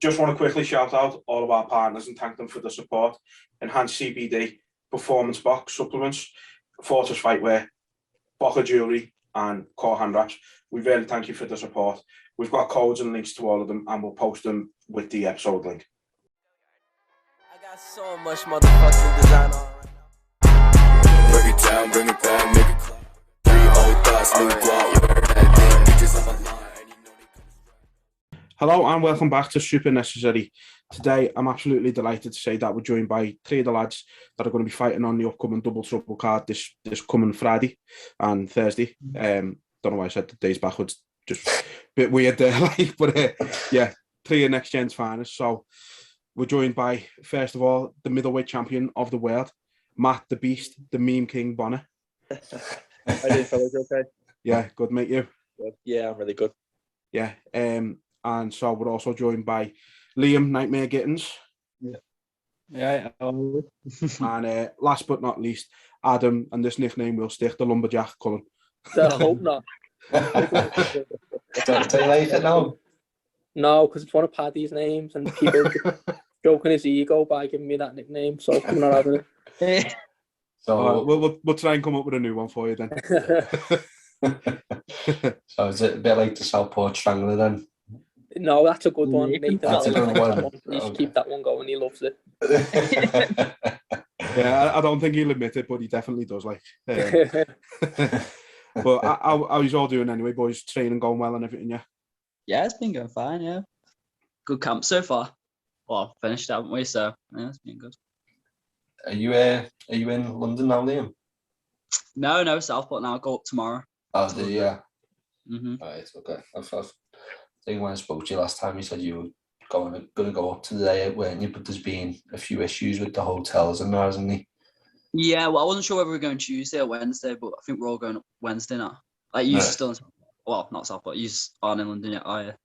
Just want to quickly shout out all of our partners and thank them for the support. Enhanced CBD, Performance Box Supplements, Fortress Fightwear, Boca Jewelry, and Core Hand Wraps. We really thank you for the support. We've got codes and links to all of them, and we'll post them with the episode link. I got so much motherfucking design on right now. Break it down, bring it back, make it clap. 3 old thoughts, new guap, word that thing, bitches on my line. Hello and welcome back to Super Necessary. Today, I'm absolutely delighted to say that we're joined by 3 of the lads that are going to be fighting on the upcoming Double Trouble card this coming Friday and Thursday. Don't know why I said the days backwards, just a bit weird there, but yeah, 3 of Next Gen's finest. So we're joined by, first of all, the Middleweight Champion of the world, Matt the Beast, the Meme King Bonner. How you doing, fellas? Okay? Yeah, good, mate. You? Good. Yeah, I'm really good. Yeah. And so we're also joined by Liam Nightmare Gittins. Yeah. And last but not least, Adam, and this nickname will stick, the Lumberjack Cullen. I hope not. Don't you like it now? No, because it's one of Paddy's names and people joking his ego by giving me that nickname, so I'm not having it. So we'll try and come up with a new one for you then. So is it a bit like the Southport Strangler then? No, that's a good one. Nathan, That's a good one. Please keep that one going. He loves it. Yeah, I don't think he'll admit it, but he definitely does. But how you all doing anyway, boys? Training going well and everything, yeah? Yeah, it's been going fine, yeah. Good camp so far. Well, finished, haven't we? So, yeah, it's been good. Are you in London now, Liam? No, Southport now. I'll go up tomorrow. Oh, yeah. Mm-hmm. Right, okay. I think when I spoke to you last time, you said you were going to go up today, weren't you? But there's been a few issues with the hotels and that, hasn't he? Yeah, well, I wasn't sure whether we were going Tuesday or Wednesday, but I think we're all going up Wednesday now. Like, you're still in, well, not Southport, you aren't in London yet, are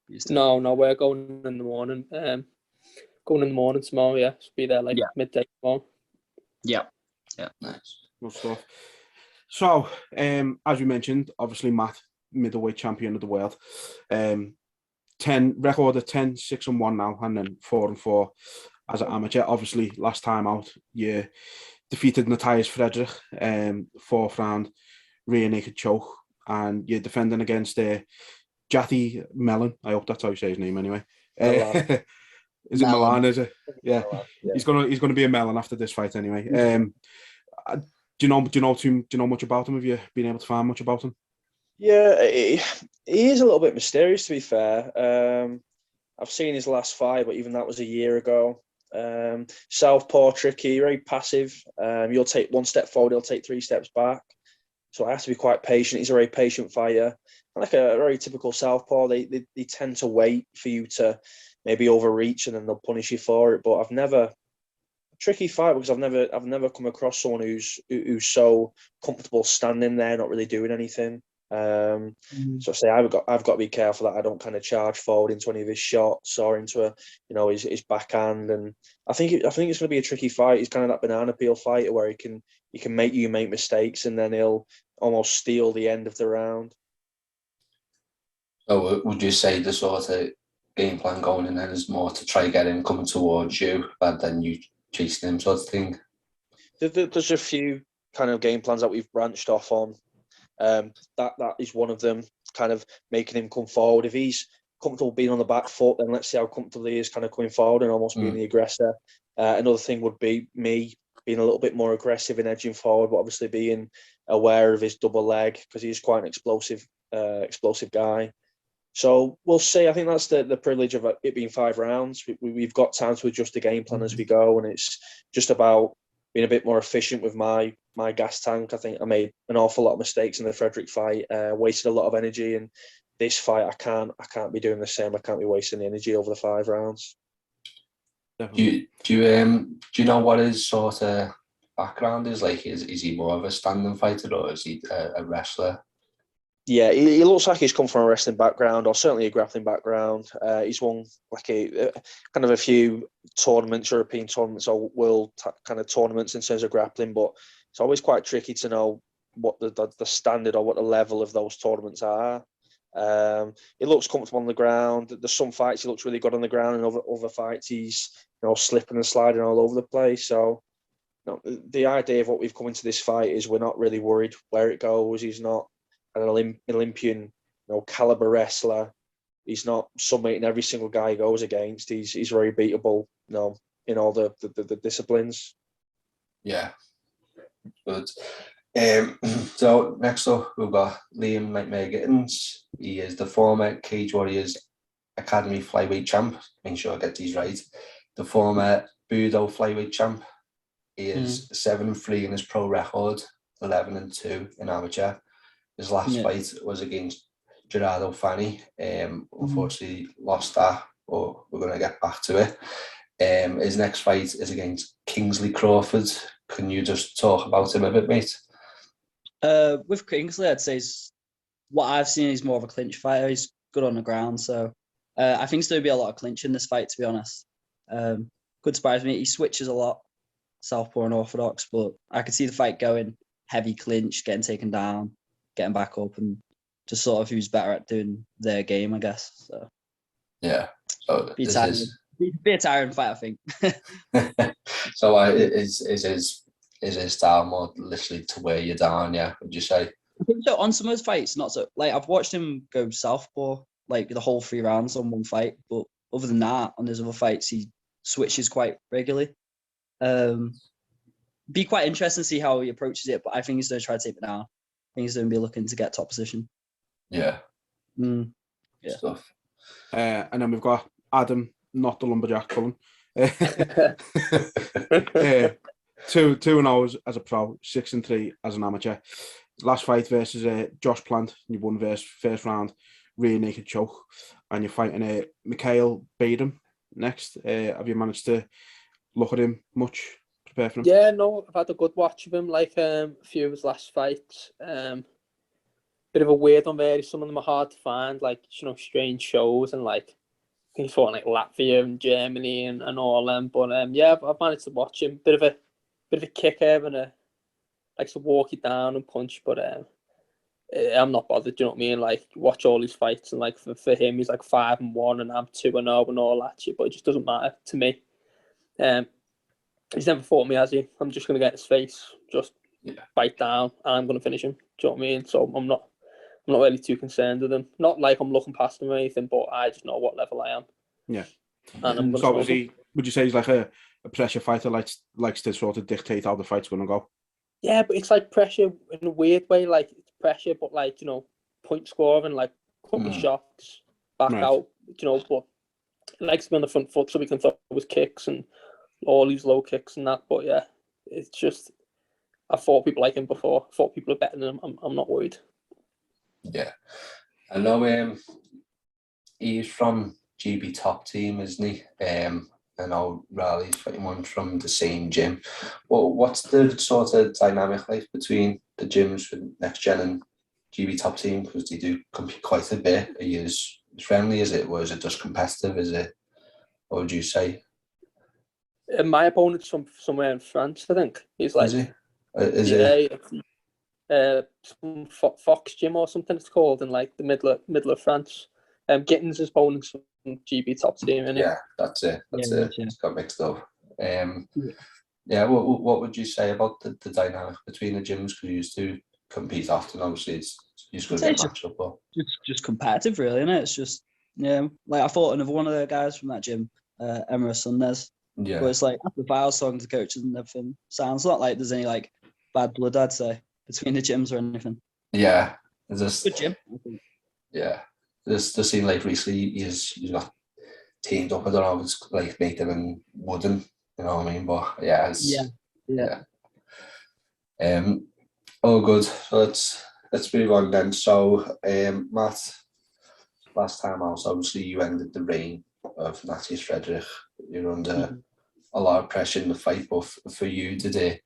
you? No, we're going in the morning. Going in the morning tomorrow, yeah. Should be there midday tomorrow. Yeah. Nice. Good stuff. So, as we mentioned, obviously Matt, middleweight champion of the world. 10 record of 10, 6-1 now, and then 4-4 as an amateur. Obviously, last time out, you defeated Matthias Frederick, 4th round, rear naked choke, and you're defending against Jathy Mellon. I hope that's how you say his name anyway. Is it Milan? Is it? Yeah. Milan, yeah. He's going to be a Mellon after this fight anyway. Do you know much about him? Have you been able to find much about him? Yeah, he is a little bit mysterious, to be fair. I've seen his last fight, but even that was a year ago. Southpaw tricky, very passive. You'll take 1 step forward, he'll take 3 steps back. So I have to be quite patient. He's a very patient fighter. Like a very typical Southpaw, they tend to wait for you to maybe overreach and then they'll punish you for it. But I've never tricky fight because I've never come across someone who's so comfortable standing there, not really doing anything. So I say I've got to be careful that I don't kind of charge forward into any of his shots or into his backhand. And I think it's going to be a tricky fight. He's kind of that banana peel fighter where he can make you make mistakes and then he'll almost steal the end of the round. So would you say the sort of game plan going in then is more to try get him coming towards you rather than you chasing him, sort of thing? There's a few kind of game plans that we've branched off on. That is one of them, kind of making him come forward. If he's comfortable being on the back foot, then let's see how comfortable he is kind of coming forward and almost being the aggressor. Another thing would be me being a little bit more aggressive and edging forward, but obviously being aware of his double leg because he's quite an explosive guy. So we'll see. I think that's the privilege of it being 5 rounds. We've got time to adjust the game plan as we go, and it's just about being a bit more efficient with my gas tank. I think I made an awful lot of mistakes in the Frederick fight, wasted a lot of energy, and this fight I can't be doing the same. I can't be wasting the energy over the 5 rounds. Do you know what his sort of background is like? Is he more of a standing fighter or is he a wrestler? Yeah, he looks like he's come from a wrestling background or certainly a grappling background. He's won like a kind of a few tournaments, European tournaments or world kind of tournaments in terms of grappling, but it's always quite tricky to know what the standard or what the level of those tournaments are. He looks comfortable on the ground. There's some fights he looks really good on the ground, and other fights he's slipping and sliding all over the place. So the idea of what we've come into this fight is we're not really worried where it goes. He's not an Olympian, caliber wrestler. He's not submitting every single guy he goes against. He's very beatable, in all the disciplines. Yeah, good. So next up, we've got Liam Nightmare Gittins. He is the former Cage Warriors Academy Flyweight champ. Make sure I get these right. The former Budo Flyweight champ. He is 7-3 in his pro record, 11-2 in amateur. His last fight was against Gerardo Fanny. Unfortunately, lost that, but we're going to get back to it. His next fight is against Kingsley Crawford. Can you just talk about him a bit, mate? With Kingsley, I'd say what I've seen, he's more of a clinch fighter. He's good on the ground, so I think there'll be a lot of clinch in this fight, to be honest. Could surprise me. He switches a lot, southpaw and orthodox, but I could see the fight going heavy clinch, getting taken down, getting back up, and just sort of who's better at doing their game, I guess. So yeah, so be a tiring fight, I think. So is his style more literally to wear you down? Yeah, would you say? I think so. On some of his fights, not so. Like I've watched him go southpaw like the whole 3 rounds on one fight, but other than that, on his other fights, he switches quite regularly. Be quite interesting to see how he approaches it, but I think he's going to try to take it down. I think he's going to be looking to get top position. Yeah. Yeah. Stuff. And then we've got Adam, not the lumberjack, Cullen. 2-0 as a pro, 6-3 as an amateur. Last fight versus Josh Plant, you won first round, rear naked choke, and you're fighting Mikhail Baden next. Have you managed to look at him much? Prepare for him? Yeah, no, I've had a good watch of him, like a few of his last fights. Bit of a weird one there. Some of them are hard to find, like strange shows, and like I think he's fought in, like Latvia and Germany and all them. But yeah, I've managed to watch him. Bit of a kicker and likes to walk it down and punch. But I'm not bothered. Do you know what I mean? Like watch all his fights, and like for him, he's like 5-1, and I'm 2-0 and all that shit. But it just doesn't matter to me. He's never fought me, has he? I'm just gonna get his face, just bite down, and I'm gonna finish him. Do you know what I mean? So I'm not really too concerned with him. Not like I'm looking past him or anything, but I just know what level I am. Yeah. And I'm so would you say he's like a pressure fighter, likes to sort of dictate how the fight's going to go? Yeah, but it's like pressure in a weird way. Like it's pressure, but like point scoring, like couple shots, back out. But he likes to be on the front foot so we can throw his kicks and all these low kicks and that. But yeah, it's just I've fought people like him before. I thought people are better than him. I'm not worried. Yeah, I know he's from GB Top Team, isn't he? I know Riley's fighting one from the same gym. Well, what's the sort of dynamic like between the gyms with Next Gen and GB Top Team? Because they do compete quite a bit. Are you as friendly as it, or is it just competitive? What would you say? My opponent's from somewhere in France, I think. He's like, is it? Some Fox Gym or something it's called in like the middle of France. Gittins' opponents from GB Top Team, innit? Yeah, that's it. It's got mixed up. Yeah, what would you say about the dynamic between the gyms? Because you used to compete often. Obviously, it's going to get matched up. But it's just competitive, really, isn't it? It's just like I fought another one of the guys from that gym, Emma Sundes. Yeah, but it's like after the files, talking to coaches and everything. Sounds not like there's any like bad blood, I'd say, between the gyms or anything. Yeah, there's good gym. Yeah, there's seen like recently he's got teamed up. I don't know if it's like Nathan and Wooden, you know what I mean? But yeah, yeah. Oh, good. So let's move on then. So, Matt, last time out, obviously you ended the reign of Natty Frederick. You're under a lot of pressure in the fight, but for you, did it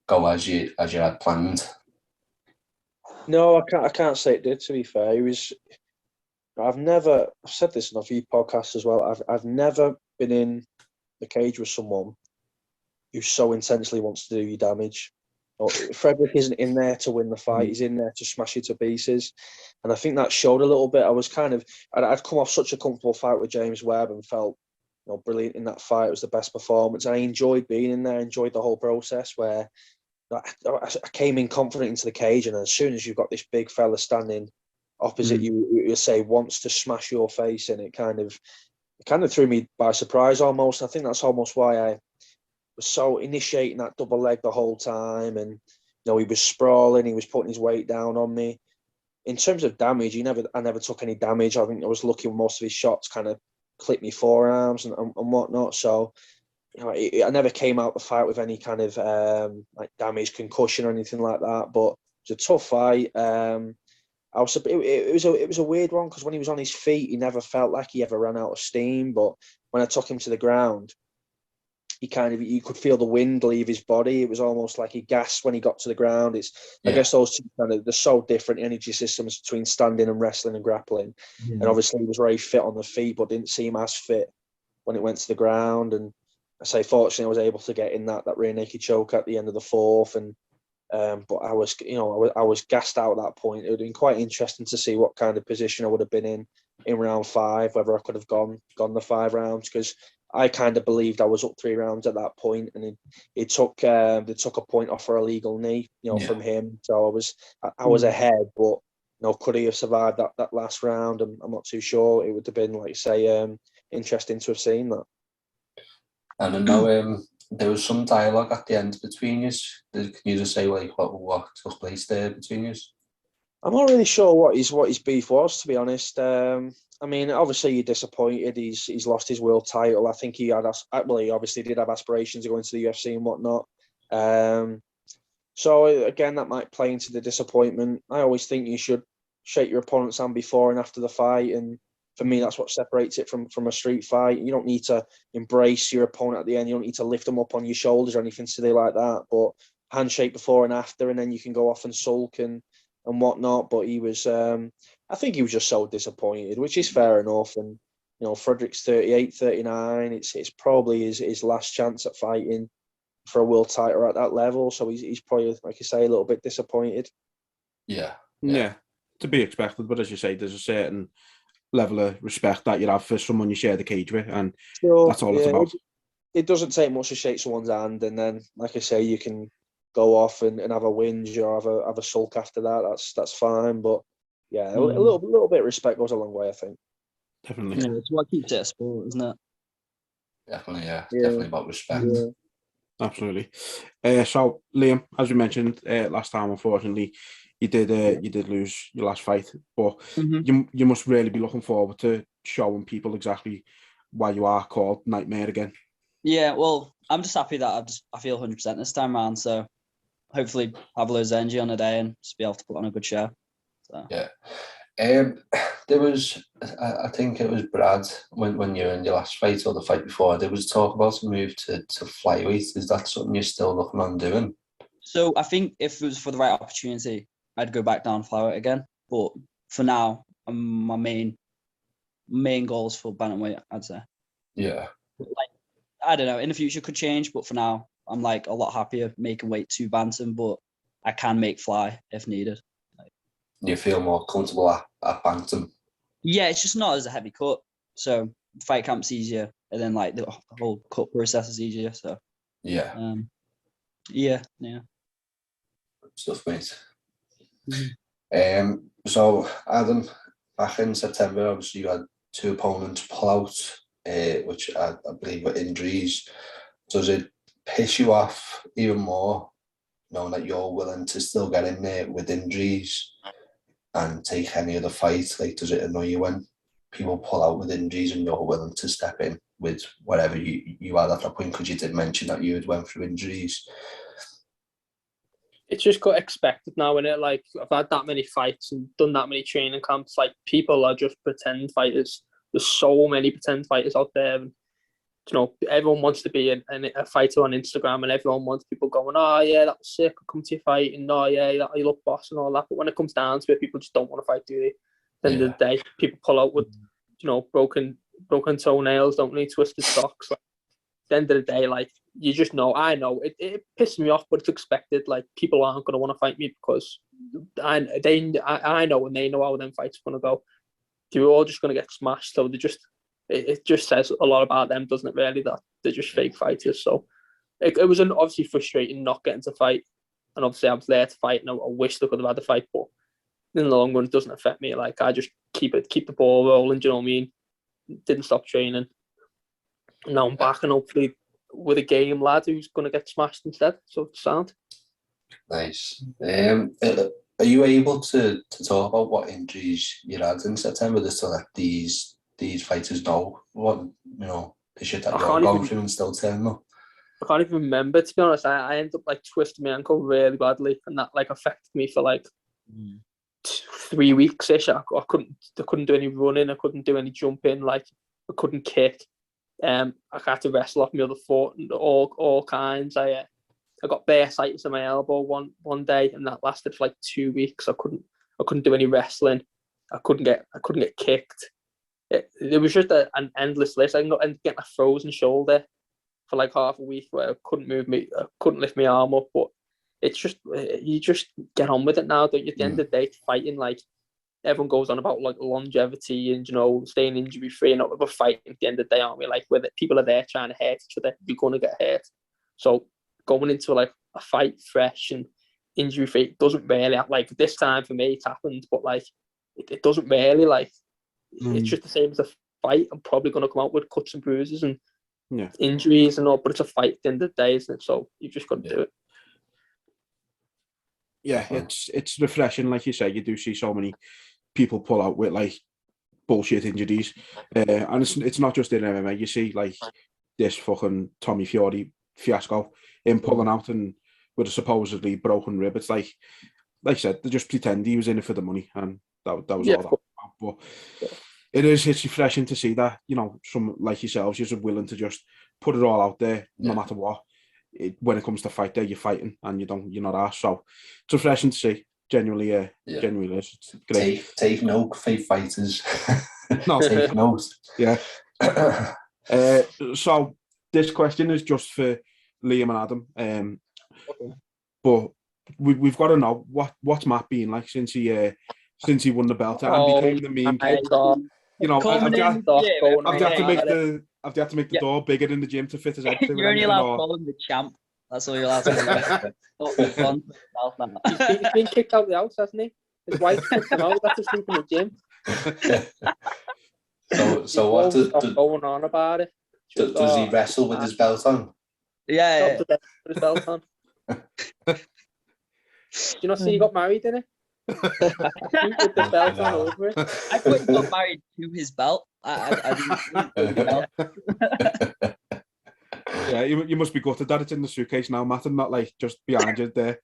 go as you had planned? No, I can't say it did. To be fair, I've said this in a few podcasts as well. I've never been in the cage with someone who so intensely wants to do you damage. Frederick isn't in there to win the fight. He's in there to smash you to pieces. And I think that showed a little bit. I'd come off such a comfortable fight with James Webb and felt brilliant in that fight. It was the best performance. And I enjoyed being in there, enjoyed the whole process where I came in confident into the cage. And as soon as you've got this big fella standing opposite you say wants to smash your face in, it kind of threw me by surprise almost. I think that's almost why I was so initiating that double leg the whole time. And he was sprawling, he was putting his weight down on me. In terms of damage, I never took any damage. I think I was lucky with most of his shots kind of clipped me forearms and whatnot. So I never came out the fight with any kind of like damage, concussion or anything like that. But it was a tough fight. It was a weird one because when he was on his feet, he never felt like he ever ran out of steam. But when I took him to the ground, you could feel the wind leave his body. It was almost like he gasped when he got to the ground. I guess those two they're so different energy systems between standing and wrestling and grappling. And obviously he was very fit on the feet, but didn't seem as fit when it went to the ground. And I say, fortunately, I was able to get in that rear naked choke at the end of the fourth. And but I was gassed out at that point. It would have been quite interesting to see what kind of position I would have been in round 5, whether I could have gone the 5 rounds, because I kind of believed I was up 3 rounds at that point, and they took a point off for a legal knee, from him. So I was ahead, but could he have survived that last round? I'm not too sure. It would have been, like say, interesting to have seen that. And I know there was some dialogue at the end between you. Can you just say like what took place there between you? I'm not really sure what his beef was, to be honest. I mean, obviously you're disappointed. He's lost his world title. I think he obviously did have aspirations of going to the UFC and whatnot. So again, that might play into the disappointment. I always think you should shake your opponent's hand before and after the fight, and for me, that's what separates it from a street fight. You don't need to embrace your opponent at the end. You don't need to lift them up on your shoulders or anything silly like that. But handshake before and after, and then you can go off and sulk and whatnot. But he was, I think he was just so disappointed, which is fair enough. And Frederick's 38, 39. It's probably his last chance at fighting for a world title at that level. So he's probably, like you say, a little bit disappointed. Yeah. To be expected. But as you say, there's a certain level of respect that you have for someone you share the cage with, and that's all it's about. It doesn't take much to shake someone's hand, and then, like I say, you can go off and have a whinge or have a sulk after that. That's fine. But yeah, a little bit of respect goes a long way, I think. Definitely. Yeah, it's what keeps it a sport, isn't it? Definitely, definitely about respect. Yeah. Absolutely. So Liam, as we mentioned last time, unfortunately, you did lose your last fight, but you must really be looking forward to showing people exactly why you are called Nightmare again. Yeah, well, I'm just happy that I feel 100% this time around. So hopefully have loads of energy on the day and just be able to put on a good show. So. Yeah. There was, I think it was Brad, when you were in your last fight or the fight before, there was talk about a move to Flyweight. Is that something you're still looking on doing? So I think if it was for the right opportunity, I'd go back down Flyweight again. But for now, my main goals for bantamweight, I'd say. Yeah. Like, I don't know, in the future could change, but for now, I'm like a lot happier making weight to bantam, but I can make fly if needed. You feel more comfortable at bantam? Yeah, it's just not as a heavy cut. So fight camp's easier, and then like the whole cut process is easier. So yeah. Yeah. Good stuff, mate. So Adam, back in September, obviously you had 2 opponents pull out, which I believe were injuries. Does it piss you off even more knowing that you're willing to still get in there with injuries and take any other fight? Like, does it annoy you when people pull out with injuries and you're willing to step in with whatever you had at that point? Because you did mention that you had went through injuries. It's just got expected now, innit? Like, I've had that many fights and done that many training camps. Like, people are just pretend fighters. There's so many pretend fighters out there. And, everyone wants to be a fighter on Instagram, and everyone wants people going, oh, yeah, that was sick, I'll come to your fight, and oh, yeah, you look boss and all that. But when it comes down to it, people just don't want to fight, do they? At the end of the day, people pull out with, broken toenails, don't need twisted socks. Like, at the end of the day, like, you just know. I know it pisses me off, but it's expected. Like, people aren't going to want to fight me because I know, and they know how them fights are going to go. They're all just going to get smashed. So it just says a lot about them, doesn't it? Really, that they're just fake fighters. So it was obviously frustrating not getting to fight, and obviously I was there to fight, and I wish they could have had the fight, but in the long run, it doesn't affect me. Like, I just keep the ball rolling. Do you know what I mean? Didn't stop training. And now I'm back, and hopefully with a game lad who's going to get smashed instead. So it's sound. Nice. Are you able to talk about what injuries you had in September, just to let these fighters know what, the shit that you're going through and still telling them? I can't even remember, to be honest. I ended up like twisting my ankle really badly, and that like affected me for like 3 weeks ish. I couldn't do any running, I couldn't do any jumping, like I couldn't kick. I had to wrestle off my other foot and all kinds. I got bursitis in my elbow one day, and that lasted for like 2 weeks. I couldn't do any wrestling. I couldn't get kicked. It was just an endless list. I ended up getting a frozen shoulder for like half a week where I couldn't lift my arm up. But it's just, you just get on with it now, don't you? At the end of the day, fighting, like, everyone goes on about like longevity and, staying injury free, and not with a fight at the end of the day, aren't we? Like, where people are there trying to hurt each other, you're going to get hurt. So going into like a fight fresh and injury free doesn't really, like, this time for me it's happened, but like it doesn't really, like, it's just the same as a fight. I'm probably going to come out with cuts and bruises and injuries and all, but it's a fight at the end of the day, isn't it? So you've just got to do it. Yeah, it's refreshing. Like you say, you do see so many people pull out with like bullshit injuries, and it's not just in MMA. You see like this fucking Tommy Fury fiasco, him pulling out and with a supposedly broken rib. It's like I said, they just pretend he was in it for the money, and that was all that. But it's refreshing to see that, some like yourselves, you're willing to just put it all out there, no matter what. When it comes to fight day, you're fighting, and you're not asked. So it's refreshing to see. Genuinely, genuinely is. It's great. Take note, fake fighters. No, take note. Yeah. So this question is just for Liam and Adam. But we've got to know what's Matt been like since he won the belt and became the meme king. I've had to make the door bigger in the gym to fit his head. You're only allowed to call him the champ. That's all you're allowed to call him. He's been kicked out of the house, hasn't he? His wife kicked him out. That's to sleep in the gym. So what does going on about it? Does he wrestle with his belt on? Yeah. With his belt on. Do you not see he got married, didn't he? With the belt on over it. I thought he got married to his belt. I didn't. Yeah, you must be gutted that it's in the suitcase now, Matt, and not like just behind you there.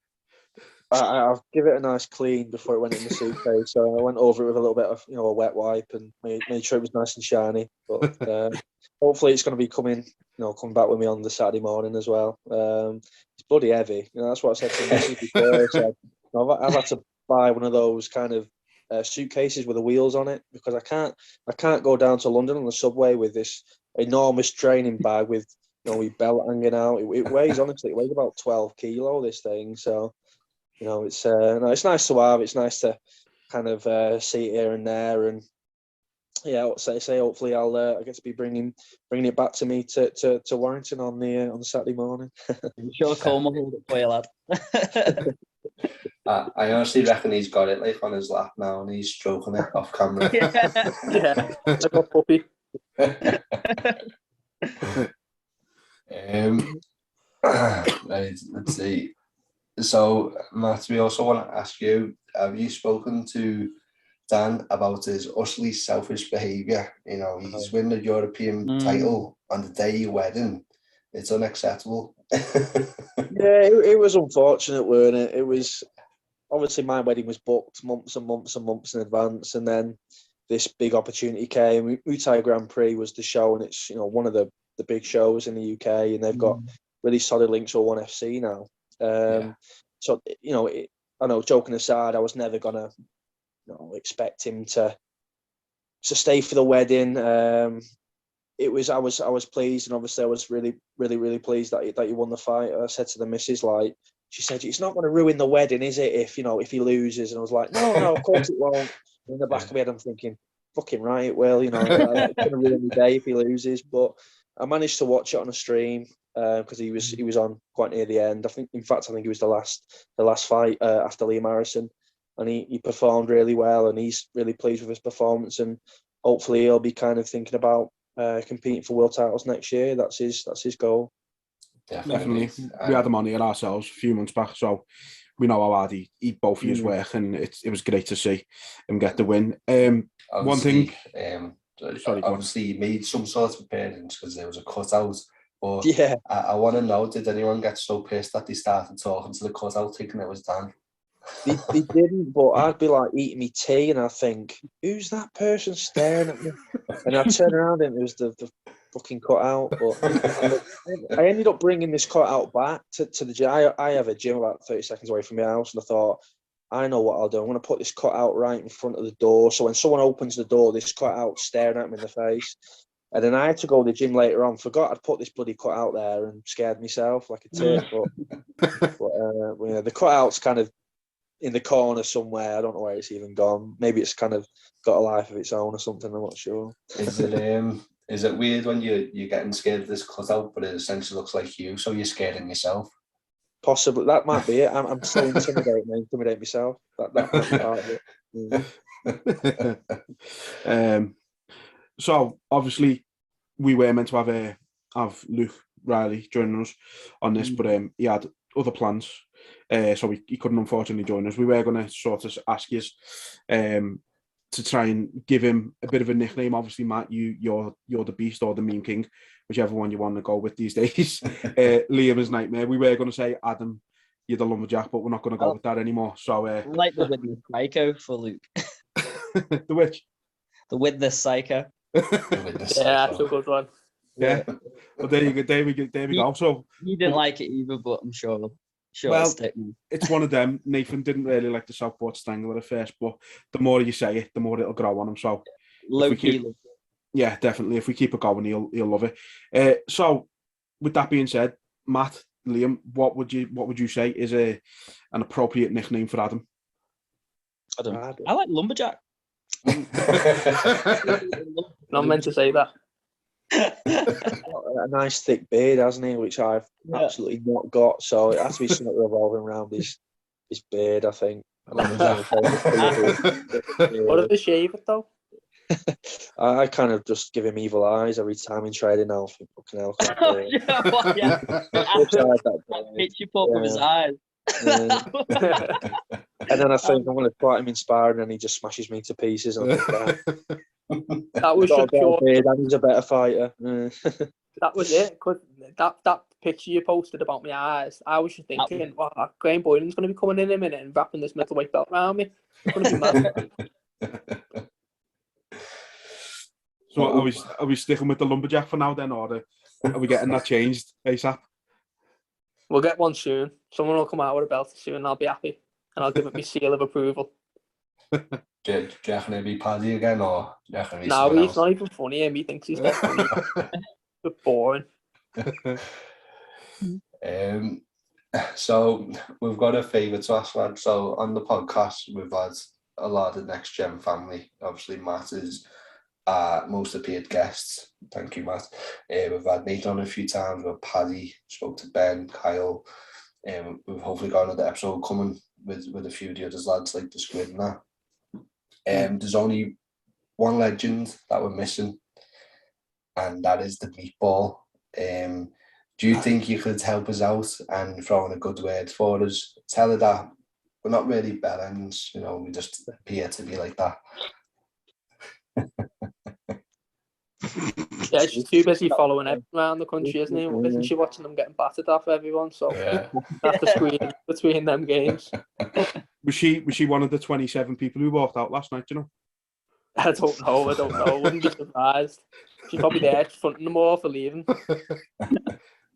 I'll give it a nice clean before it went in the suitcase. So I went over it with a little bit of a wet wipe and made sure it was nice and shiny. But hopefully it's going to be coming back with me on the Saturday morning as well. It's bloody heavy. That's what I said to Missy before. So I've had to buy one of those kind of suitcases with the wheels on it, because I can't go down to London on the subway with this enormous training bag with my belt hanging out. It weighs, honestly, it weighs about 12 kilo, this thing. So it's nice to have. It's nice to kind of see it here and there, and say hopefully I'll get to be bringing it back to me to Warrington on the Saturday morning. I'm sure Colm will hold it for you, lad. I honestly reckon he's got it like on his lap now, and he's stroking it off camera. Like a puppy. Right, let's see. So, Matt, we also want to ask you: have you spoken to Dan about his utterly selfish behaviour? He's winning the European title on the day of your wedding. It's unacceptable. It was unfortunate, weren't it? It was, obviously my wedding was booked months and months and months in advance, and then this big opportunity came. Muay Thai Grand Prix was the show, and it's one of the big shows in the UK, and they've got really solid links with ONE FC now. So I know, joking aside, I was never gonna expect him to stay for the wedding. I was pleased, and obviously I was really pleased that you won the fight. I said to the missus, like, she said, it's not going to ruin the wedding, is it, if he loses? And I was like, no, of course it won't. In the back of my head, I'm thinking, fucking right, it will, it's going to ruin the day if he loses. But I managed to watch it on a stream because he was on quite near the end. I think he was the last fight after Liam Harrison, and he performed really well, and he's really pleased with his performance, and hopefully he'll be kind of thinking about competing for world titles next year. That's his goal. Definitely. We had him on here ourselves a few months back, so we know how hard he both of his work, and it was great to see him get the win. One thing, obviously, he made some sort of appearance because there was a cutout. But yeah, I want to know, did anyone get so pissed that they started talking to the cutout, thinking it was Dan? They didn't, but I'd be like eating me tea, and I think, who's that person staring at me? And I turn around, and it was the fucking cutout. But I ended up bringing this cutout back to the gym. I have a gym about 30 seconds away from my house, and I thought, I know what I'll do. I'm going to put this cutout right in front of the door, so when someone opens the door, this cutout staring at me in the face. And then I had to go to the gym later on. Forgot I'd put this bloody cutout there and scared myself like a tit. But the cutout's kind of in the corner somewhere. I don't know where it's even gone. Maybe it's kind of got a life of its own or something. I'm not sure. Is it weird when you're getting scared of this cutout, but it essentially looks like you, so you're scaring yourself? Possibly. That might be it. I'm so intimidate myself. That might be part of it. So obviously we were meant to have Luke Riley joining us on this, but he had other plans, so he couldn't unfortunately join us. We were going to sort of ask you to try and give him a bit of a nickname. Obviously, Matt, you're the Beast or the Meme King, whichever one you want to go with these days. Liam is Nightmare. We were going to say Adam, you're the Lumberjack, but we're not going to go with that anymore. So I like the Widness Psycho for Luke. The which? The Widness Psycho. Yeah, that's a good one. Yeah. Well, there we go. So he didn't like it either, but I'm sure. Well, it's one of them. Nathan didn't really like the Southport Strangler at first, but the more you say it, the more it'll grow on him. So yeah, definitely. If we keep it going, he'll love it. So with that being said, Matt, Liam, what would you say is an appropriate nickname for Adam? I like Lumberjack. Not meant to say that. A nice thick beard, hasn't he? Which I've absolutely not got. So it has to be something revolving around his beard, I think. What if they shave it though? I kind of just give him evil eyes every time in trading. I'll think, fucking hell. Picture pop with his eyes. And then I think I'm going to quite him inspired, and he just smashes me to pieces. And I think, that was just pure. And he's a better fighter. That was it. Cause that picture you posted about my eyes, I was just thinking, wow, Graham Boylan's going to be coming in a minute and wrapping this middleweight belt around me. It's going to be mad. So are we sticking with the Lumberjack for now then, or are we getting that changed ASAP? We'll get one soon. Someone will come out with a belt soon, and I'll be happy, and I'll give it my seal of approval. Do you reckon it'll be Paddy again, or do you reckon he's not even funny. Him, he thinks he's not funny. But boring. So we've got a favour to ask, lad. So on the podcast, we've had a lot of the Next Gen family. Obviously, Matt is most appeared guests. Thank you, Matt. We've had Nathan on a few times. We've had Paddy, spoke to Ben, Kyle. We've hopefully got another episode coming with a few of the other lads like the Squid and that. There's only one legend that we're missing, and that is the Meatball. Do you think you could help us out and throw in a good word for us? Tell her that we're not really bellends, we just appear to be like that. Yeah, she's too busy following everyone around the country, isn't he? Isn't she watching them getting battered off everyone? So that's the screen between them games. Was she one of the 27 people who walked out last night, I don't know. I wouldn't be surprised. She's probably there fronting them all for leaving.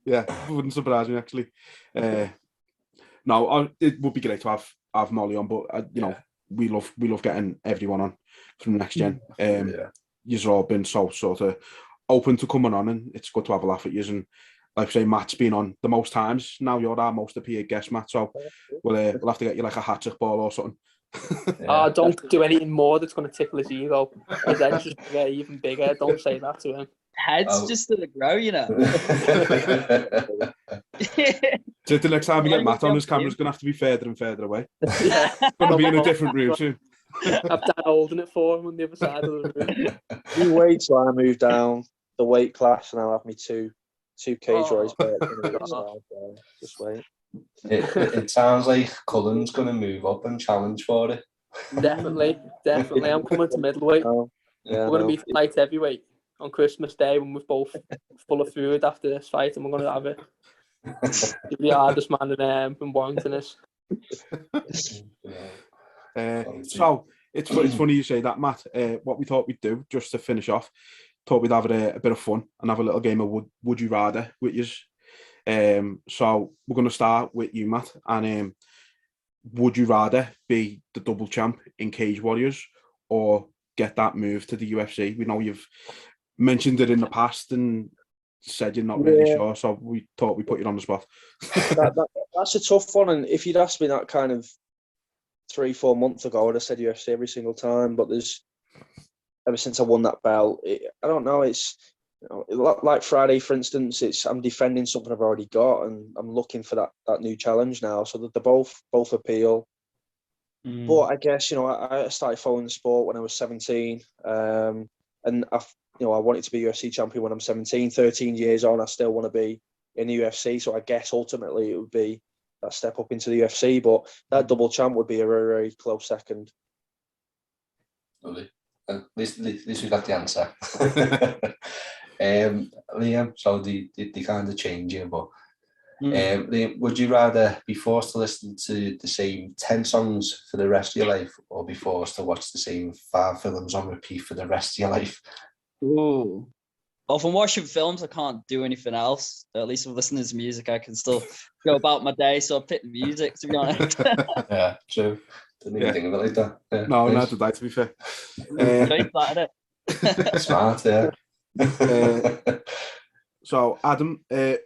Yeah, wouldn't surprise me actually. No, it would be great to have Molly on, but we love getting everyone on from Next Gen. You've all been so sort of open to coming on, and it's good to have a laugh at you. And like I say, Matt's been on the most times. Now you're our most appeared guest, Matt. So we'll have to get you like a hat-trick ball or something. Don't do anything more that's going to tickle his ego. His head's just going to get even bigger. Don't say that to him. Head's just going to grow, you know. So the next time we get Matt on, his camera's going to have to be further and further away. It's going to be in a different room soon. I've done holding it for him on the other side of the room. You wait till I move down the weight class and I'll have me two cage warriors. Just wait. It sounds like Cullen's going to move up and challenge for it. Definitely. I'm coming to middleweight. Yeah, we're going to be light heavyweight on Christmas Day when we're both full of food after this fight, and we're going to have it. You're the hardest man in Warrington is. So it's funny you say that, Matt. What we thought we'd do, just to finish off, thought we'd have a bit of fun and have a little game of would you rather with you. So we're going to start with you, Matt. And would you rather be the double champ in Cage Warriors or get that move to the UFC? We know you've mentioned it in the past and said you're not really sure, so we thought we'd put you on the spot. That's a tough one, and if you'd asked me that kind of 3-4 months ago, I would have said UFC every single time. But ever since I won that belt, I don't know. It's like Friday, for instance. I'm defending something I've already got, and I'm looking for that new challenge now. So that they both appeal. But I guess I started following the sport when I was 17, and I wanted to be UFC champion when I'm 17. 13 years on, I still want to be in the UFC. So I guess ultimately it would be that step up into the UFC. But that double champ would be a very, very close second. Lovely. At least we got the answer. Liam, so they kind of change you, but Liam, would you rather be forced to listen to the same 10 songs for the rest of your life, or be forced to watch the same 5 films on repeat for the rest of your life? Ooh. Well, if I'm watching films, I can't do anything else. At least if I'm listening to music, I can still go about my day. So I pick the music, to be honest. Yeah, true. Didn't even think of it like that. Yeah, no, nice. not today, to be fair. Smart, yeah. So, Adam,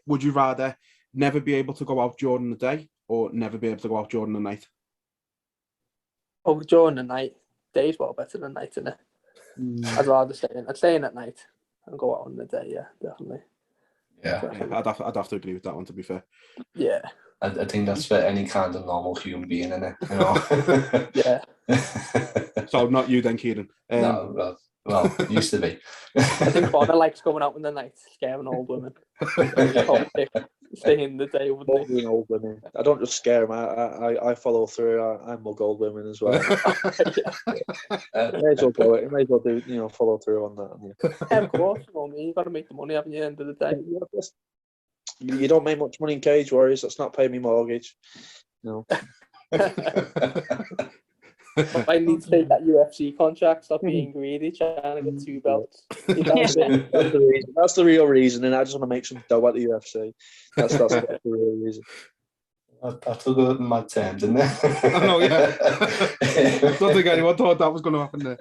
would you rather never be able to go out during the day or never be able to go out during the night? Oh, during the night. Day's well better than night, isn't it? I'd rather stay in at night and go out on the day. Yeah, definitely. Yeah, I'd have to agree with that one, to be fair. Yeah. I think that's for any kind of normal human being, innit? You know? Yeah. So not you then, Kieran. No, well, used to be. I think Connor likes going out in the night, scaring old women. Stay in the day, wouldn't he? Old women. I don't just scare them. I follow through. I mug old women as well. May as well go. May as well do. Follow through on that. Yeah, of course. You've got to make the money, haven't you? At the end of the day. You don't make much money in Cage Warriors. That's not paying me mortgage. No. I need to take that UFC contract. Stop being greedy, trying to get 2 belts. That's the reason. That's the real reason, and I just want to make some dough at the UFC. That's the real reason. I took it in my terms, didn't I? I know, yeah. Don't think anyone thought that was going to happen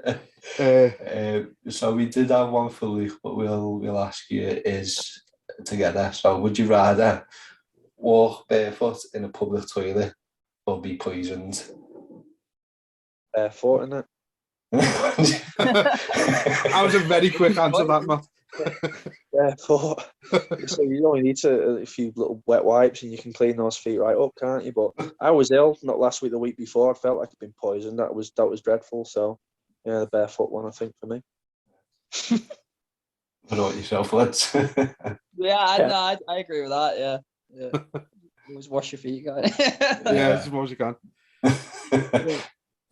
there. So we did have one for Luke, but we'll ask you is together. So would you rather walk barefoot in a public toilet or be poisoned? Barefoot, isn't it? That was a very quick answer, that, Matt. Barefoot. So you only need a few little wet wipes and you can clean those feet right up, can't you? But I was ill, not last week, the week before. I felt like I'd been poisoned. That was dreadful. So yeah, the barefoot one, I think, for me. What about yourself, lads? I agree with that. Yeah. Always wash your feet, guys. Yeah, I suppose you can.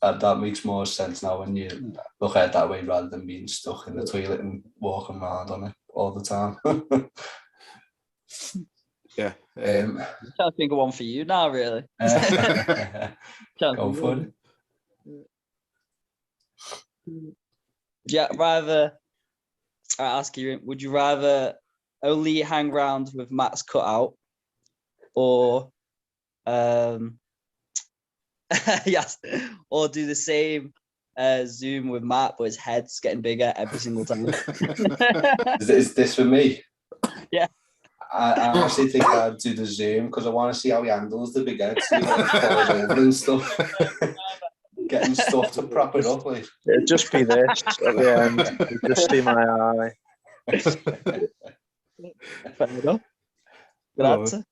That makes more sense now when you look at it that way, rather than being stuck in the toilet and walking around on it all the time. Yeah. I'm trying to think of one for you now, really. Go for it. Yeah, I ask you, would you rather only hang around with Matt's cutout, or yes, or do the same Zoom with Matt, but his head's getting bigger every single time. Is this for me? Yeah. I actually think I'd do the Zoom because I want to see how he handles the big head, see how he falls over and stuff. Getting stuff to prop it up. Like. It'd just be this at the end. You'd just see my eye. Fair enough. Good answer.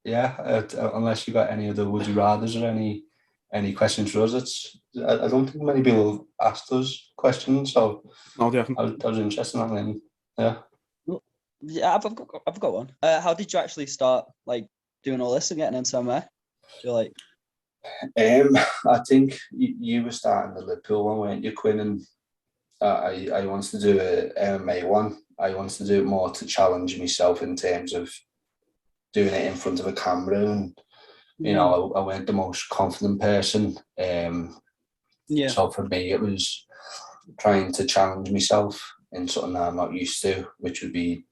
Unless you got any other would you rather's or any questions for us, I don't think many people have asked us questions, so No, they haven't. I was interested in that. Then, yeah. Yeah, I've got one. How did you actually start like doing all this and getting into MMA? Do you like? I think you were starting the Liverpool one, weren't you, Quinn? And I wanted to do a MMA one. I wanted to do it more to challenge myself in terms of doing it in front of a camera, and you know, I weren't the most confident person. So for me, it was trying to challenge myself in something that I'm not used to, which would be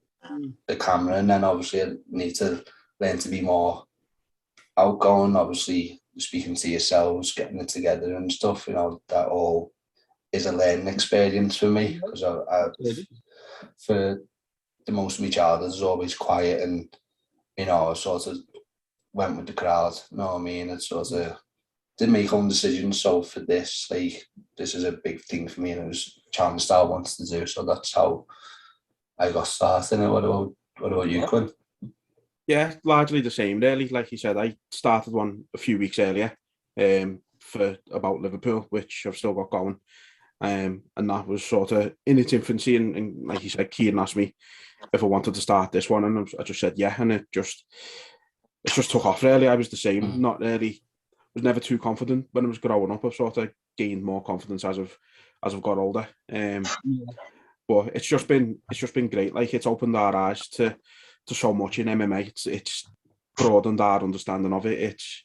the camera. And then obviously I need to learn to be more outgoing, obviously speaking to yourselves, getting it together and stuff, you know, that all is a learning experience for me, because I for the most of my childhood was always quiet, and you know, I sort of went with the crowd, you know what I mean? It sort of didn't make own decisions. So for this, like, this is a big thing for me, and it was a challenge that I wanted to do. So that's how I got started in it. What about you, Quinn? Yeah, largely the same, really. Like you said, I started one a few weeks earlier for about Liverpool, which I've still got going. And that was sort of in its infancy. And like you said, Kieran asked me if I wanted to start this one, and I just said yeah, and it just took off, really. I was the same, not really, was never too confident when I was growing up. I've sort of gained more confidence as I've got older. But it's just been great. Like, it's opened our eyes to so much in MMA. It's broadened our understanding of it. It's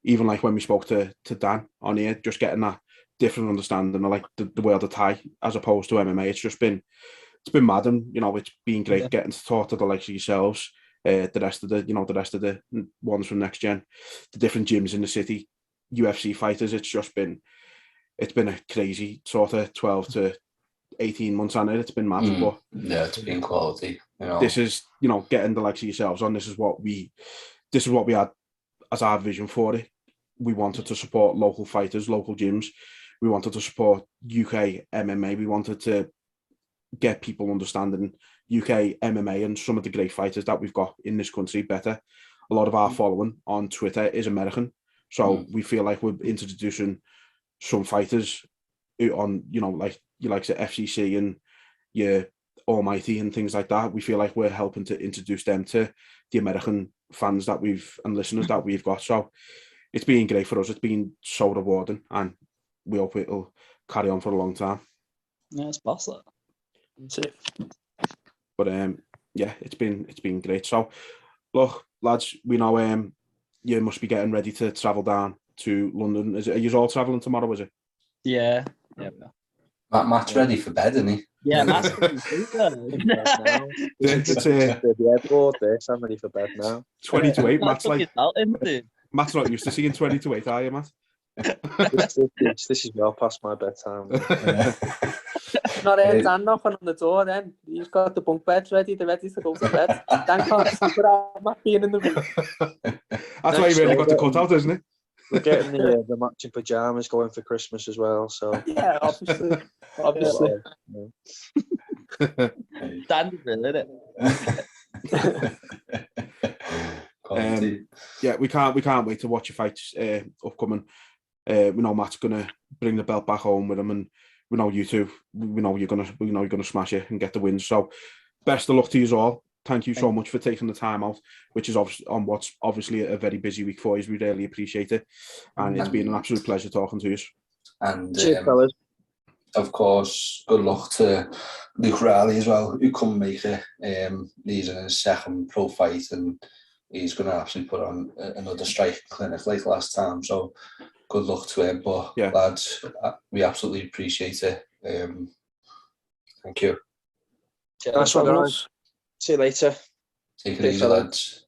even like when we spoke to Dan on here, just getting that different understanding of like the world of Thai as opposed to MMA. It's been mad, and you know, it's been great getting to talk to the likes of yourselves, the rest of the ones from Next Gen, the different gyms in the city, UFC fighters. It's been a crazy sort of 12 to 18 months on it. It's been mad, but yeah, it's been quality. You know, this is, you know, getting the likes of yourselves on. This is what we had as our vision for it. We wanted to support local fighters, local gyms. We wanted to support UK MMA. We wanted to get people understanding UK MMA and some of the great fighters that we've got in this country better. A lot of our following on Twitter is American, so we feel like we're introducing some fighters on, you know, like you like the FCC and your Almighty and things like that. We feel like we're helping to introduce them to the American fans that and listeners that we've got. So it's been great for us. It's been so rewarding, and we hope it'll carry on for a long time. Yeah, it's boss that. But yeah, it's been great. So look, lads, we know you must be getting ready to travel down to London. Are you all travelling tomorrow, is it? Yeah. Matt's ready for bed, isn't he? Yeah, Matt's The airport there, so I'm ready for bed now. 20 to 8, Matt's like... dude. Matt's not used to seeing 20 to 8, are you, Matt? This is well past my bedtime. Not Dan knocking on the door then. He's got the bunk beds ready. They're ready to go to bed. Dan can't sleep without Matt being in the room. That's why you really got the cutout, isn't it? We're getting the matching pyjamas going for Christmas as well. So yeah, obviously. Dan's really it. Yeah, we can't wait to watch your fights upcoming. We know Matt's gonna bring the belt back home with him, and we know you two. We know you're gonna smash it and get the wins. So best of luck to you all. Thank you so much for taking the time out, which is on what's obviously a very busy week for you. We really appreciate it, and it's been an absolute pleasure talking to you. And of course, good luck to Luke Riley as well, who couldn't make it. He's in his second pro fight, and he's going to actually put on another striking clinic like last time. So good luck to him. But yeah, lads, we absolutely appreciate it. Thank you. Nice one, guys. See you later. Take it easy, lads.